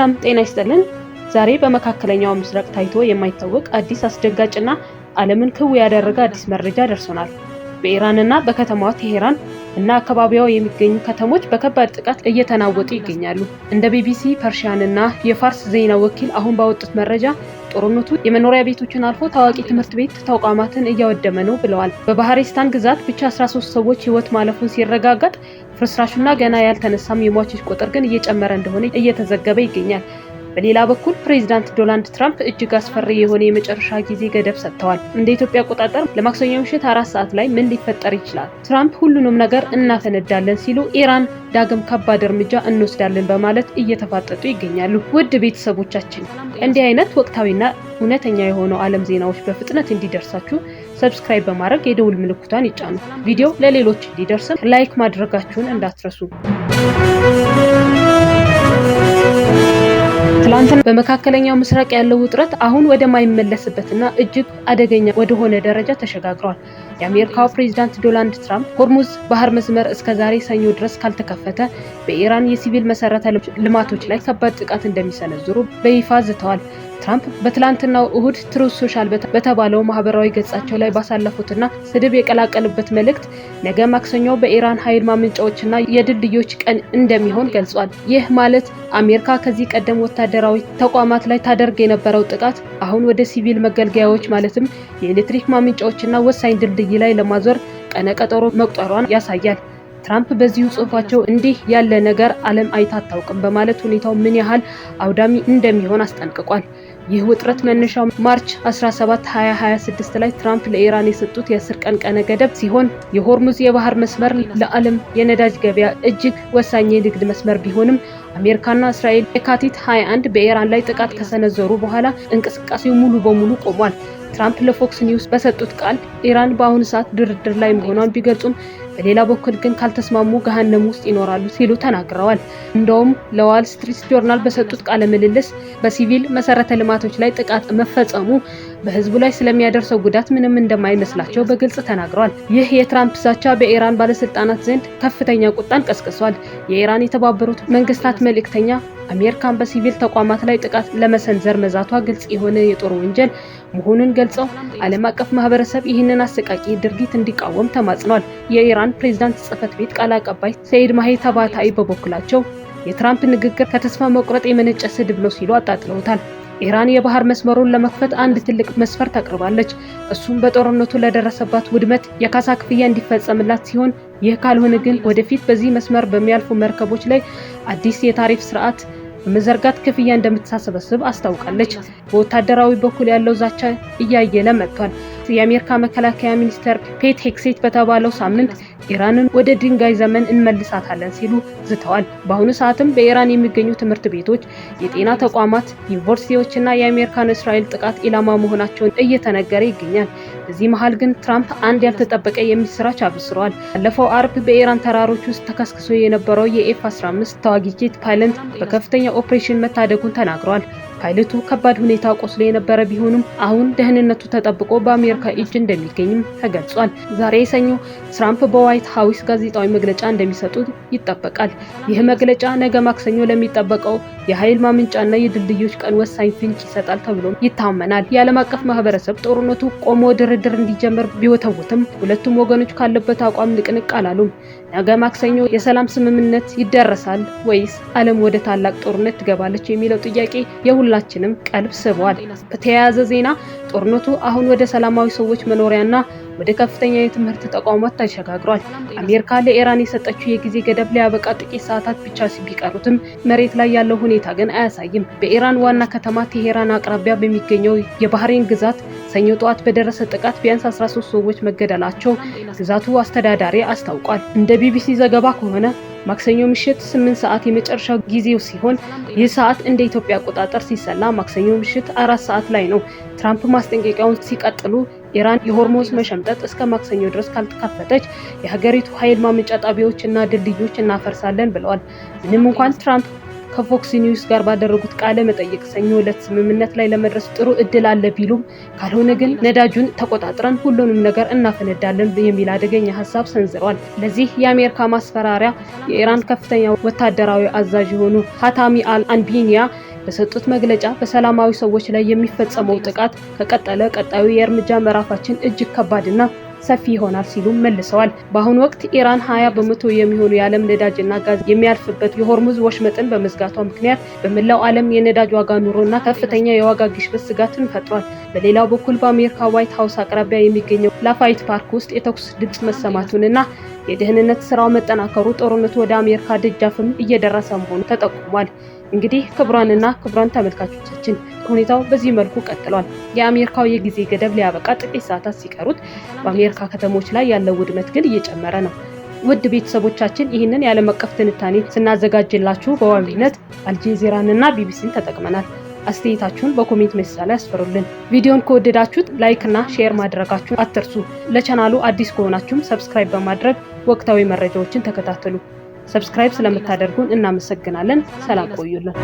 ሰላም ጤና ይስጥልን። ዛሬ በመካከለኛው ምስራቅ ታይቶ የማይታወቅ አዲስ አስደንጋጭና ዓለምን ክው ያደረገ አዲስ መረጃ ደርሶናል። በኢራንና በከተማዋ ቴሄራን እና አካባቢዋ የሚገኙ ከተሞች በከባድ ጥቃት እየተናወጡ ይገኛሉ። እንደ ቢቢሲ ፐርሺያን እና የፋርስ ዜና ወኪል አሁን ባወጡት መረጃ ጦርነቱ የመኖሪያ ቤቶችን አልፎ ታዋቂ ትምህርት ቤት ተቋማትን እያወደመ ነው ብለዋል። በባህሪስታን ግዛት ብቻ 13 ሰዎች ህይወት ማለፉን ሲረጋገጥ ፍርስራሹና ገና ያልተነሳም የሟቾች ቁጥር ግን እየጨመረ እንደሆነ እየተዘገበ ይገኛል። በሌላ በኩል ፕሬዚዳንት ዶናልድ ትራምፕ እጅግ አስፈሪ የሆነ የመጨረሻ ጊዜ ገደብ ሰጥተዋል። እንደ ኢትዮጵያ አቆጣጠር ለማክሰኞ ምሽት 4 ሰዓት ላይ ምን ሊፈጠር ይችላል? ትራምፕ ሁሉንም ነገር እናፈነዳለን ሲሉ፣ ኢራን ዳግም ከባድ እርምጃ እንወስዳለን በማለት እየተፋጠጡ ይገኛሉ። ውድ ቤተሰቦቻችን እንዲህ አይነት ወቅታዊና እውነተኛ የሆነው ዓለም ዜናዎች በፍጥነት እንዲደርሳችሁ ሰብስክራይብ በማድረግ የደውል ምልክቷን ይጫኑ። ቪዲዮ ለሌሎች እንዲደርስ ላይክ ማድረጋችሁን እንዳትረሱ። ትላንትና በመካከለኛው ምስራቅ ያለው ውጥረት አሁን ወደ ማይመለስበትና እጅግ አደገኛ ወደሆነ ደረጃ ተሸጋግሯል። የአሜሪካው ፕሬዝዳንት ዶናልድ ትራምፕ ሆርሙዝ ባህር መስመር እስከዛሬ ሰኞ ድረስ ካልተከፈተ በኢራን የሲቪል መሰረተ ልማቶች ላይ ከባድ ጥቃት እንደሚሰነዝሩ በይፋ ዝተዋል። ትራምፕ በትላንትናው እሁድ ትሩዝ ሶሻል በተባለው ማህበራዊ ገጻቸው ላይ ባሳለፉትና ስድብ የቀላቀሉበት መልእክት ነገ ማክሰኞ በኢራን ኃይል ማመንጫዎችና የድልድዮች ቀን እንደሚሆን ገልጿል። ይህ ማለት አሜሪካ ከዚህ ቀደም ወታደራዊ ተቋማት ላይ ታደርግ የነበረው ጥቃት አሁን ወደ ሲቪል መገልገያዎች ማለትም የኤሌክትሪክ ማመንጫዎችና ወሳኝ ድልድይ ላይ ለማዞር ቀነ ቀጠሮ መቁጠሯን ያሳያል። ትራምፕ በዚሁ ጽሑፋቸው እንዲህ ያለ ነገር ዓለም አይታ አታውቅም በማለት ሁኔታው ምን ያህል አውዳሚ እንደሚሆን አስጠንቅቋል። ይህ ውጥረት መነሻው ማርች 17 2026 ላይ ትራምፕ ለኢራን የሰጡት የ10 ቀን ቀነ ገደብ ሲሆን የሆርሙዝ የባህር መስመር ለዓለም የነዳጅ ገበያ እጅግ ወሳኝ የንግድ መስመር ቢሆንም አሜሪካና እስራኤል የካቲት 21 በኢራን ላይ ጥቃት ከሰነዘሩ በኋላ እንቅስቃሴው ሙሉ በሙሉ ቆሟል። ትራምፕ ለፎክስ ኒውስ በሰጡት ቃል ኢራን በአሁኑ ሰዓት ድርድር ላይ መሆኗን ቢገልጹም በሌላ በኩል ግን ካልተስማሙ ገሃነም ውስጥ ይኖራሉ ሲሉ ተናግረዋል። እንደውም ለዋል ስትሪት ጆርናል በሰጡት ቃለ ምልልስ በሲቪል መሰረተ ልማቶች ላይ ጥቃት መፈጸሙ በህዝቡ ላይ ስለሚያደርሰው ጉዳት ምንም እንደማይመስላቸው በግልጽ ተናግረዋል። ይህ የትራምፕ ዛቻ በኢራን ባለስልጣናት ዘንድ ከፍተኛ ቁጣን ቀስቅሷል። የኢራን የተባበሩት መንግስታት መልእክተኛ አሜሪካን በሲቪል ተቋማት ላይ ጥቃት ለመሰንዘር መዛቷ ግልጽ የሆነ የጦር ወንጀል መሆኑን ገልጸው ዓለም አቀፍ ማህበረሰብ ይህንን አሰቃቂ ድርጊት እንዲቃወም ተማጽኗል። የኢራን ፕሬዝዳንት ጽህፈት ቤት ቃል አቀባይ ሰይድ ማሄታባታይ በበኩላቸው የትራምፕ ንግግር ከተስፋ መቁረጥ የመነጨ ስድብ ነው ሲሉ አጣጥለውታል። ኢራን የባህር መስመሩን ለመክፈት አንድ ትልቅ መስፈርት ታቀርባለች። እሱም በጦርነቱ ለደረሰባት ውድመት የካሳ ክፍያ እንዲፈጸምላት ሲሆን ይህ ካልሆነ ግን ወደፊት በዚህ መስመር በሚያልፉ መርከቦች ላይ አዲስ የታሪፍ ስርዓት በመዘርጋት ክፍያ እንደምትሰበስብ አስታውቃለች። በወታደራዊ በኩል ያለው ዛቻ እያየለ መጥቷል። የአሜሪካ መከላከያ ሚኒስትር ፔት ሄግሴት በተባለው ሳምንት ኢራንን ወደ ድንጋይ ዘመን እንመልሳታለን ሲሉ ዝተዋል። በአሁኑ ሰዓትም በኢራን የሚገኙ ትምህርት ቤቶች፣ የጤና ተቋማት፣ ዩኒቨርሲቲዎችና የአሜሪካን እስራኤል ጥቃት ኢላማ መሆናቸውን እየተነገረ ይገኛል። በዚህ መሃል ግን ትራምፕ አንድ ያልተጠበቀ የምስራች አብስረዋል። ባለፈው አርብ በኢራን ተራሮች ውስጥ ተከስክሶ የነበረው የኤፍ-15 ተዋጊ ጄት ፓይለት በከፍተኛ ኦፕሬሽን መታደጉን ተናግረዋል። ፓይለቱ ከባድ ሁኔታ ቆስሎ የነበረ ቢሆንም አሁን ደህንነቱ ተጠብቆ በአሜሪካ እጅ እንደሚገኝም ተገልጿል። ዛሬ ሰኞ ትራምፕ በዋይት ሃውስ ጋዜጣዊ መግለጫ እንደሚሰጡ ይጠበቃል። ይህ መግለጫ ነገ ማክሰኞ ለሚጠበቀው የኃይል ማመንጫና የድልድዮች ቀን ወሳኝ ፍንጭ ይሰጣል ተብሎ ይታመናል። የዓለም አቀፍ ማህበረሰብ ጦርነቱ ቆሞ ድርድር እንዲጀምር ቢወተውትም ሁለቱም ወገኖች ካለበት አቋም ንቅንቅ አላሉም። ነገ ማክሰኞ የሰላም ስምምነት ይደረሳል ወይስ ዓለም ወደ ታላቅ ጦርነት ትገባለች የሚለው ጥያቄ የሁላችንም ቀልብ ስቧል። በተያያዘ ዜና ጦርነቱ አሁን ወደ ሰላማዊ ሰዎች መኖሪያና ወደ ከፍተኛ የትምህርት ተቋማት ተሸጋግሯል። አሜሪካ ለኢራን የሰጠችው የጊዜ ገደብ ሊያበቃ ጥቂት ሰዓታት ብቻ ቢቀሩትም መሬት ላይ ያለው ሁኔታ ግን አያሳይም። በኢራን ዋና ከተማ ቴሄራን አቅራቢያ በሚገኘው የባህሬን ግዛት ሰኞ ጠዋት በደረሰ ጥቃት ቢያንስ 13 ሰዎች መገደላቸው ግዛቱ አስተዳዳሪ አስታውቋል። እንደ ቢቢሲ ዘገባ ከሆነ ማክሰኞ ምሽት 8 ሰዓት የመጨረሻው ጊዜው ሲሆን ይህ ሰዓት እንደ ኢትዮጵያ አቆጣጠር ሲሰላ ማክሰኞ ምሽት 4 ሰዓት ላይ ነው። ትራምፕ ማስጠንቀቂያውን ሲቀጥሉ ኢራን የሆርሙዝ መሸምጠጥ እስከ ማክሰኞ ድረስ ካልተከፈተች የሀገሪቱ ኃይል ማመንጫ ጣቢያዎችና ድልድዮች እናፈርሳለን ብለዋል። ምንም እንኳን ትራምፕ ከፎክስ ኒውስ ጋር ባደረጉት ቃለ መጠይቅ ሰኞ ዕለት ስምምነት ላይ ለመድረስ ጥሩ እድል አለ ቢሉም ካልሆነ ግን ነዳጁን ተቆጣጥረን ሁሉንም ነገር እናፈነዳለን የሚል አደገኛ ሐሳብ ሰንዝረዋል። ለዚህ የአሜሪካ ማስፈራሪያ የኢራን ከፍተኛ ወታደራዊ አዛዥ የሆኑ ሀታሚ አል አንቢኒያ በሰጡት መግለጫ በሰላማዊ ሰዎች ላይ የሚፈጸመው ጥቃት ከቀጠለ ቀጣዩ የእርምጃ ምዕራፋችን እጅግ ከባድና ሰፊ ይሆናል ሲሉ መልሰዋል። በአሁኑ ወቅት ኢራን 20 በመቶ የሚሆኑ የዓለም ነዳጅና ጋዝ የሚያልፍበት የሆርሙዝ ወሽመጥን በመዝጋቷ ምክንያት በመላው ዓለም የነዳጅ ዋጋ ኑሮና ከፍተኛ የዋጋ ግሽበት ስጋትን ፈጥሯል። በሌላው በኩል በአሜሪካ ዋይት ሀውስ አቅራቢያ የሚገኘው ላፋይት ፓርክ ውስጥ የተኩስ ድምጽ መሰማቱንና የደህንነት ስራው መጠናከሩ ጦርነቱ ወደ አሜሪካ ደጃፍም እየደረሰ መሆኑ ተጠቁሟል። እንግዲህ ክቡራንና ክቡራን ተመልካቾቻችን ሁኔታው በዚህ መልኩ ቀጥሏል። የአሜሪካው የጊዜ ገደብ ሊያበቃ ጥቂት ሰዓታት ሲቀሩት በአሜሪካ ከተሞች ላይ ያለው ውድመት ግን እየጨመረ ነው። ውድ ቤተሰቦቻችን ይህንን የዓለም አቀፍ ትንታኔ ስናዘጋጅላችሁ በዋቢነት አልጀዚራንና ቢቢሲን ተጠቅመናል። አስተያየታችሁን በኮሜንት መስጫ ላይ አስፍሩልን። ቪዲዮን ከወደዳችሁት ላይክ እና ሼር ማድረጋችሁን አትርሱ። ለቻናሉ አዲስ ከሆናችሁም ሰብስክራይብ በማድረግ ወቅታዊ መረጃዎችን ተከታተሉ። ሰብስክራይብ ስለምታደርጉን እናመሰግናለን። ሰላም ቆዩልን።